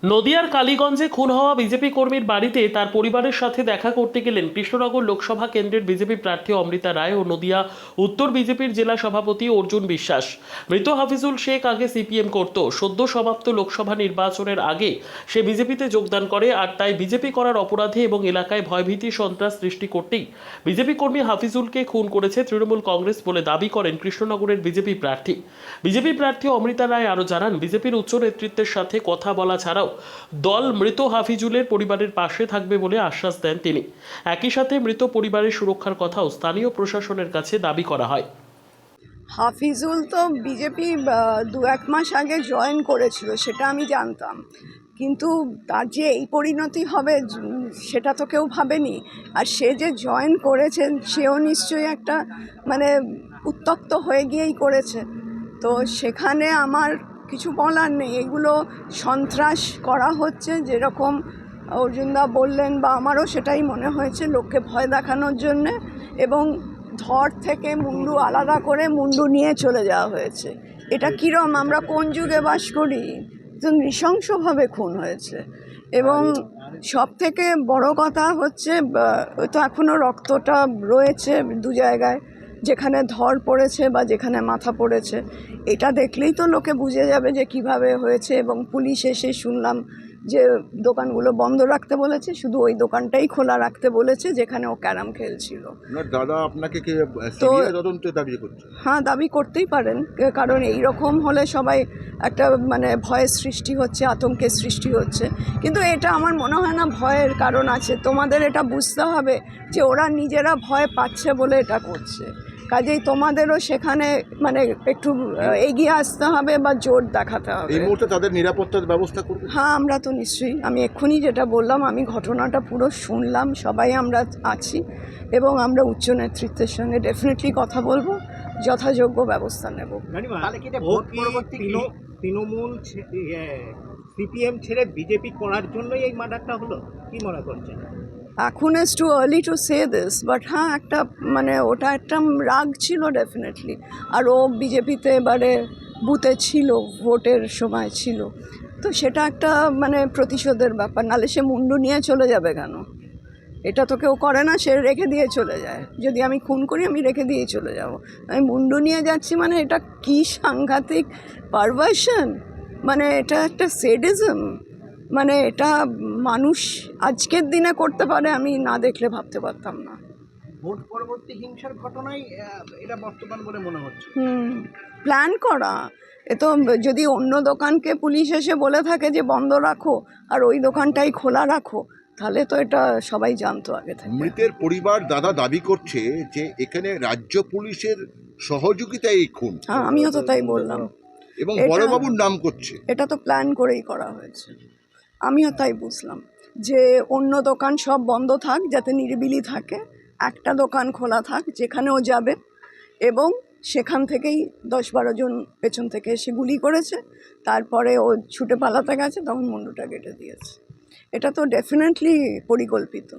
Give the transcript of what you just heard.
নদিয়ার কালীগঞ্জে খুন হওয়া বিজেপি কর্মীর বাড়িতে তার পরিবারের সাথে দেখা করতে গেলেন কৃষ্ণনগর লোকসভা কেন্দ্রের বিজেপি প্রার্থী অমৃতা রায় ও নদিয়া উত্তর বিজেপির জেলা সভাপতি অর্জুন বিশ্বাস। মৃত হাফিজুল শেখ আগে সিপিএম করত। সদ্য সমাপ্ত লোকসভা নির্বাচনের আগে সে বিজেপিতে যোগদান করে, আর তাই বিজেপি করার অপরাধে এবং এলাকায় ভয়ভীতি সন্ত্রাস সৃষ্টি করতেই বিজেপি কর্মী হাফিজুলকে খুন করেছে তৃণমূল কংগ্রেস বলে দাবি করেন কৃষ্ণনগরের বিজেপি প্রার্থী অমৃতা রায়। আরও জানান, বিজেপির উচ্চ নেতৃত্বের সাথে কথা বলা ছাড়াও দল মৃত হাফিজুলের পরিবারের পাশে থাকবে বলে আশ্বাস দেন তিনি। একই সাথে মৃত পরিবারের সুরক্ষার কথাও স্থানীয় প্রশাসনের কাছে দাবি করা হয়। হাফিজুল তো বিজেপি 2-1 মাস আগে জয়েন করেছিল, সেটা আমি জানতাম, কিন্তু তার যে এই পরিণতি হবে সেটা তো কেউ ভাবেনি। আর সে যে জয়েন করেছেন সেও নিশ্চয়ই একটা মানে উত্তপ্ত হয়ে গিয়েই করেছে। তো সেখানে আমার কিছু বলার নেই। এগুলো সন্ত্রাস করা হচ্ছে, যেরকম অর্জুনদা বললেন বা আমারও সেটাই মনে হয়েছে, লোককে ভয় দেখানোর জন্যে, এবং ধর থেকে মুন্ডু আলাদা করে মুন্ডু নিয়ে চলে যাওয়া হয়েছে। এটা কীরকম, আমরা কোন যুগে বাস করি? নৃশংসভাবে খুন হয়েছে। এবং সব থেকে বড় কথা হচ্ছে, তো এখনও রক্তটা রয়েছে দু জায়গায়, যেখানে ধর পড়েছে বা যেখানে মাথা পড়েছে। এটা দেখলেই তো লোকে বুঝে যাবে যে কিভাবে হয়েছে। এবং পুলিশ এসে শুনলাম যে দোকানগুলো বন্ধ রাখতে বলেছে, শুধু ওই দোকানটাই খোলা রাখতে বলেছে যেখানে ও ক্যারাম খেলছিল। দাদা আপনাকে কি সিবিআই তদন্তে দাবি করছে? হ্যাঁ, দাবি করতেই পারেন, কারণ এই রকম হলে সবাই একটা মানে ভয়ের সৃষ্টি হচ্ছে, আতঙ্কের সৃষ্টি হচ্ছে। কিন্তু এটা আমার মনে হয় না ভয়ের কারণ আছে। তোমাদের এটা বুঝতে হবে যে ওরা নিজেরা ভয় পাচ্ছে বলে এটা করছে। কাজেই তোমাদেরও সেখানে মানে একটু এগিয়ে আসতে হবে বা জোর দেখাতে হবে। এই মুহূর্তে তাদের নিরাপত্তার ব্যবস্থা করবে? হ্যাঁ, আমরা তো নিশ্চয়ই, আমি এক্ষুনি যেটা বললাম, আমি ঘটনাটা পুরো শুনলাম, সবাই আমরা আছি এবং আমরা উচ্চ নেতৃত্বের সঙ্গে ডেফিনেটলি কথা বলবো, যথাযোগ্য ব্যবস্থা নেব। তৃণমূল সিপিএম ছেড়ে বিজেপি করার জন্যই এই মার্ডারটা হলো, কি মনে করছেন? এখন is too early to say this, but হ্যাঁ, একটা মানে ওটা একটা রাগ ছিল ডেফিনেটলি। আর ও বিজেপিতে এবারে বুথে ছিল, ভোটের সময় ছিল, তো সেটা একটা মানে প্রতিশোধের ব্যাপার। নাহলে সে মুন্ডু নিয়ে চলে যাবে কেন? এটা তো কেউ করে না, সে রেখে দিয়ে চলে যায়। যদি আমি খুন করি আমি রেখে দিয়েই চলে যাব, আমি মুন্ডু নিয়ে যাচ্ছি, মানে এটা কি সাংঘাতিক পারভার্সন, মানে এটা একটা সেডিজম। মানে এটা মানুষ আজকের দিনে করতে পারে, আমি না দেখলে ভাবতে পারতাম না। ভোট পরবর্তী হিংসার ঘটনাই এটা বর্তমান বলে মনে হচ্ছে। প্ল্যান করা। এ তো যদি অন্য দোকানকে পুলিশ এসে বলে থাকে যে বন্ধ রাখো আর ওই দোকানটাই খোলা রাখো, তাহলে তো এটা সবাই জানতো আগে থেকে। মৃতের পরিবার দাদা দাবি করছে যে এখানে রাজ্য পুলিশের সহযোগিতায় এই খুন। হ্যাঁ, আমিও তো তাই বললাম, এবং বড়বাবুর নাম করছে। এটা তো প্ল্যান করেই করা হয়েছে। আমিও তাই বুঝলাম যে অন্য দোকান সব বন্ধ থাক, যাতে নিরিবিলি থাকে, একটা দোকান খোলা থাক যেখানেও যাবে, এবং সেখান থেকেই 10-12 জন পেছন থেকে এসে গুলি করেছে। তারপরে ও ছুটে পালাতে গেছে, তখন মুন্ডুটা কেটে দিয়েছে। এটা তো ডেফিনেটলি পরিকল্পিত।